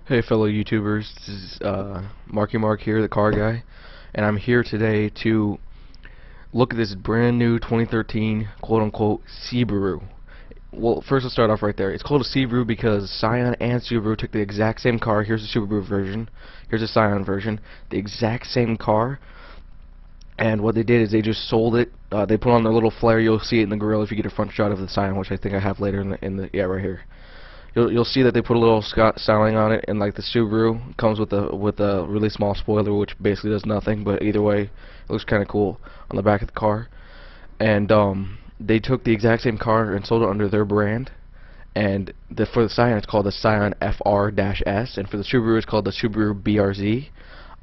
Hey fellow YouTubers, this is Marky Mark here, the car guy, and I'm here today to look at this brand new 2013 quote-unquote Scibaru. Well, first let's start off right there. It's called a Scibaru because Scion and Subaru took the exact same car. Here's the Subaru version, here's the Scion version, the exact same car, and what they did is they just sold it. They put on their little flare. You'll see it in the grill if you get a front shot of the Scion, which I think I have later yeah, right here. You'll see that they put a little styling on it, and like the Subaru comes with a really small spoiler, which basically does nothing. But either way, it looks kind of cool on the back of the car. And they took the exact same car and sold it under their brand. And for the Scion, it's called the Scion FR-S, and for the Subaru, it's called the Subaru BRZ.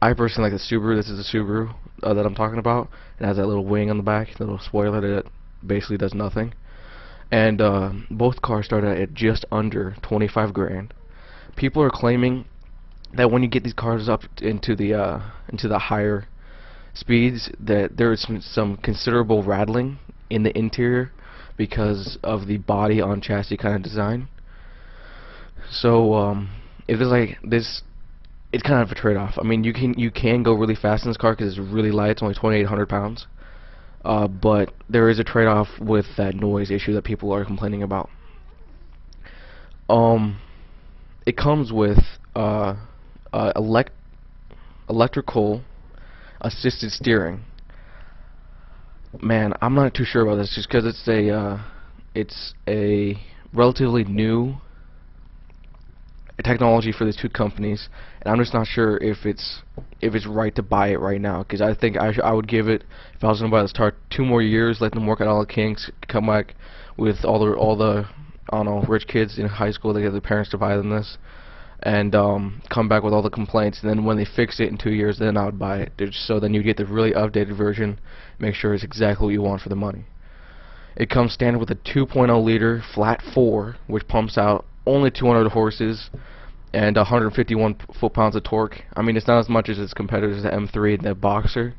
I personally like the Subaru. This is the Subaru that I'm talking about. It has that little wing on the back, little spoiler that basically does nothing. And both cars started at just under 25 grand. People are claiming that when you get these cars up into the higher speeds, that there is some considerable rattling in the interior because of the body on chassis kind of design. So if it's like this, it's kind of a trade-off. I mean, you can go really fast in this car because it's really light. It's only 2,800 pounds. But there is a trade-off with that noise issue that people are complaining about. It comes with electrical assisted steering. Man, I'm not too sure about this just because it's a relatively new technology for these two companies, and I'm just not sure if it's right to buy it right now, because I think I would give it, if I was gonna buy this car, 2 more years, let them work out all the kinks, come back with all the I don't know, rich kids in high school, they get their parents to buy them this, and come back with all the complaints, and then when they fix it in 2 years, then I would buy it. So then you get the really updated version, make sure it's exactly what you want for the money. It comes standard with a 2.0 liter flat 4, which pumps out only 200 horses and 151 foot-pounds of torque. I mean, it's not as much as its competitors, the M3 and the Boxer,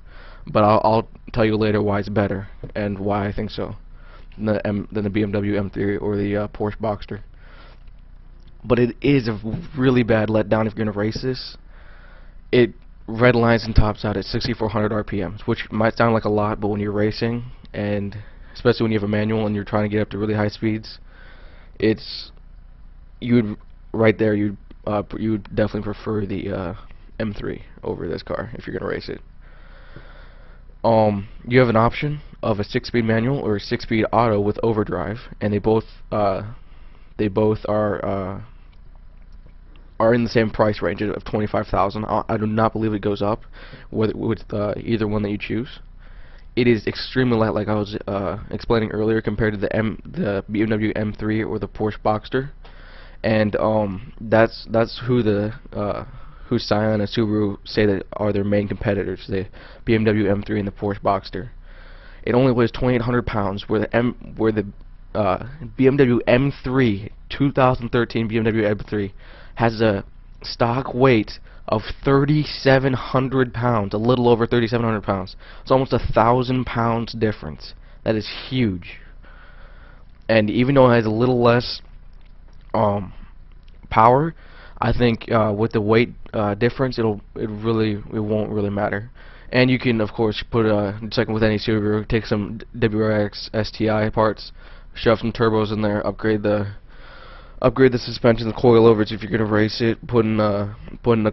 but I'll tell you later why it's better and why I think so than the BMW M3 or the Porsche Boxster. But it is a really bad letdown if you're gonna race this. It red lines and tops out at 6,400 RPMs, which might sound like a lot, but when you're racing, and especially when you have a manual and you're trying to get up to really high speeds, you'd definitely prefer the M3 over this car if you're gonna race it. You have an option of a 6-speed manual or a 6-speed auto with overdrive, and they both are in the same price range of 25,000. I do not believe it goes up with either one that you choose. It is extremely light, like I was explaining earlier, compared to the BMW M3 or the Porsche Boxster. And that's who Scion and Subaru say that are their main competitors, the BMW M3 and the Porsche Boxster. It only weighs 2,800 pounds, where the BMW M3, 2013 BMW M3, has a stock weight of 3,700 pounds, a little over 3,700 pounds. It's almost 1,000 pounds difference. That is huge. And even though it has a little less power, I think with the weight difference, it won't really matter. And you can of course put just like with any Subaru, take some WRX STI parts, shove some turbos in there, upgrade the suspension, the coilovers if you're gonna race it, put in a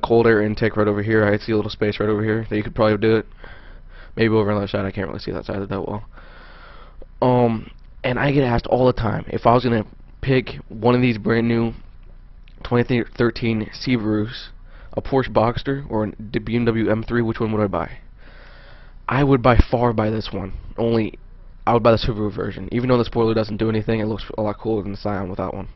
cold air intake right over here. I see a little space right over here that you could probably do it. Maybe over on the other side, I can't really see that side of that well. And I get asked all the time if I was gonna pick one of these brand new 2013 Subarus, a Porsche Boxster or a BMW M3, which one would I buy? I would by far buy this one. Only I would buy the Subaru version. Even though the spoiler doesn't do anything, it looks a lot cooler than the Scion with that one.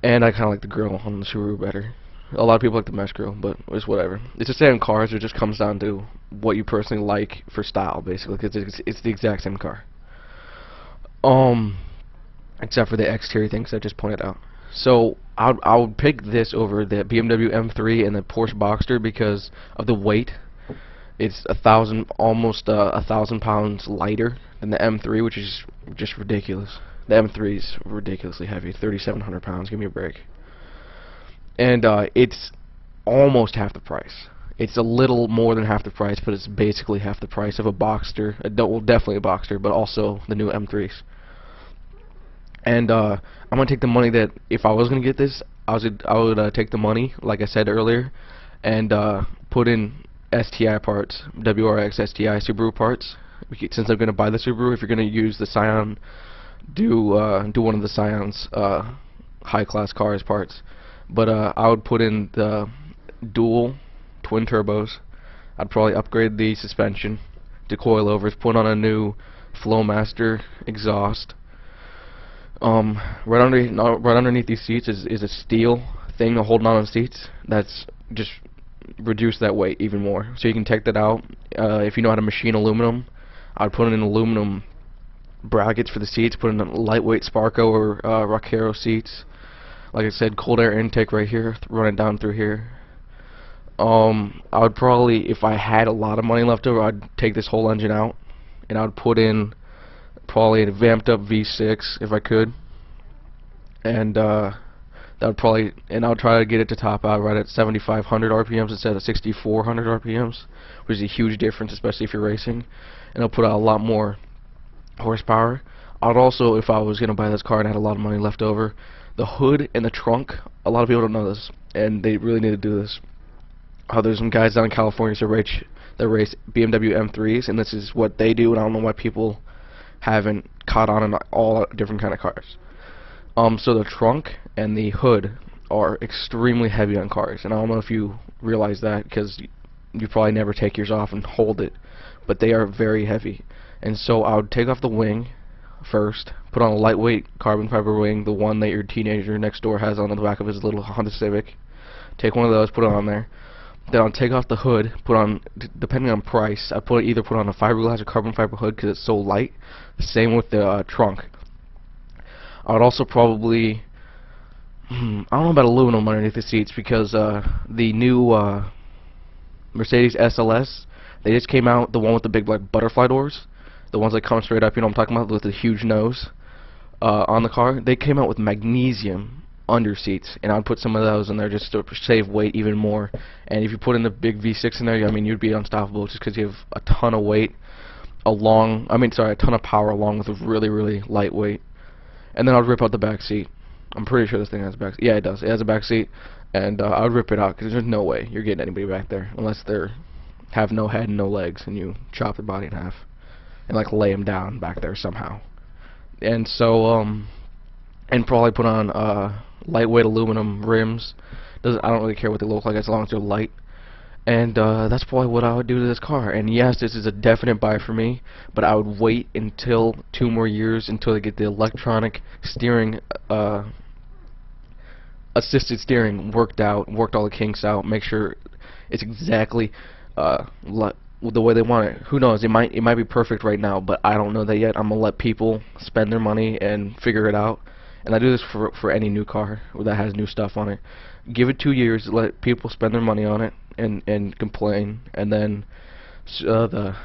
And I kind of like the grille on the Subaru better. A lot of people like the mesh grille, but it's whatever. It's the same cars. It just comes down to what you personally like for style, basically, because it's the exact same car. Except for the exterior things I just pointed out. So I would pick this over the BMW M3 and the Porsche Boxster because of the weight. It's almost 1,000 pounds lighter than the M3, which is just ridiculous. The M3 is ridiculously heavy, 3,700 pounds. Give me a break. and it's almost half the price. It's a little more than half the price, but it's basically half the price of a Boxster. Well, definitely a Boxster, but also the new M3s. And I'm gonna take the money that if I was gonna get this, I would take the money, like I said earlier, and put in STI parts, WRX STI Subaru parts. Since I'm gonna buy the Subaru, if you're gonna use the Scion, do one of the Scion's high-class cars parts. But I would put in the dual twin turbos. I'd probably upgrade the suspension to coilovers, put on a new Flowmaster exhaust. Right underneath these seats is a steel thing holding on to the seats. That's just reduce that weight even more. So you can take that out. If you know how to machine aluminum, I'd put in aluminum brackets for the seats, put in a lightweight Sparco or Rockero seats. Like I said, cold air intake right here, run it down through here. I would probably, if I had a lot of money left over, I'd take this whole engine out, and I would put in probably a vamped up V6 if I could, and that would probably, and I'll try to get it to top out right at 7,500 RPMs instead of 6,400 RPMs, which is a huge difference, especially if you're racing, and it'll put out a lot more horsepower. I'd also, if I was gonna buy this car and had a lot of money left over, the hood and the trunk, a lot of people don't know this, and they really need to do this. There's some guys down in California that race BMW M3s, and this is what they do, and I don't know why people haven't caught on in all different kind of cars. So the trunk and the hood are extremely heavy on cars, and I don't know if you realize that because you probably never take yours off and hold it, but they are very heavy. And so I would take off the wing first, put on a lightweight carbon fiber wing, the one that your teenager next door has on the back of his little Honda Civic. Take one of those, put it on there. Then I'll take off the hood, put on, depending on price, I either put on a fiberglass or carbon fiber hood because it's so light. Same with the trunk. I would also probably, I don't know about aluminum underneath the seats because the new Mercedes SLS, they just came out, the one with the big like butterfly doors, the ones that come straight up, you know what I'm talking about, with the huge nose on the car. They came out with magnesium under seats, and I'd put some of those in there just to save weight even more. And if you put in the big V6 in there, I mean, you'd be unstoppable just because you have a ton of weight, a ton of power along with a really, really light weight. And then I'd rip out the back seat. I'm pretty sure this thing has a back seat. Yeah, it does. It has a back seat, and I would rip it out because there's no way you're getting anybody back there unless they have no head and no legs, and you chop their body in half and like lay them down back there somehow. And so, and probably put on lightweight aluminum rims. I don't really care what they look like as long as they're light. And that's probably what I would do to this car. And yes, this is a definite buy for me, but I would wait until 2 more years until I get the electronic steering, assisted steering worked all the kinks out, make sure it's exactly the way they want it. Who knows? It might be perfect right now, but I don't know that yet. I'm gonna let people spend their money and figure it out. And I do this for any new car that has new stuff on it. Give it 2 years, let people spend their money on it and complain, and then the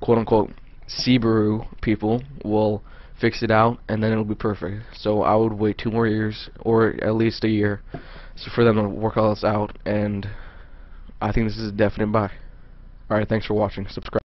quote-unquote Scibaru people will fix it out, and then it'll be perfect. So I would wait 2 more years, or at least a year, for them to work all this out, and I think this is a definite buy. Alright, thanks for watching. Subscribe.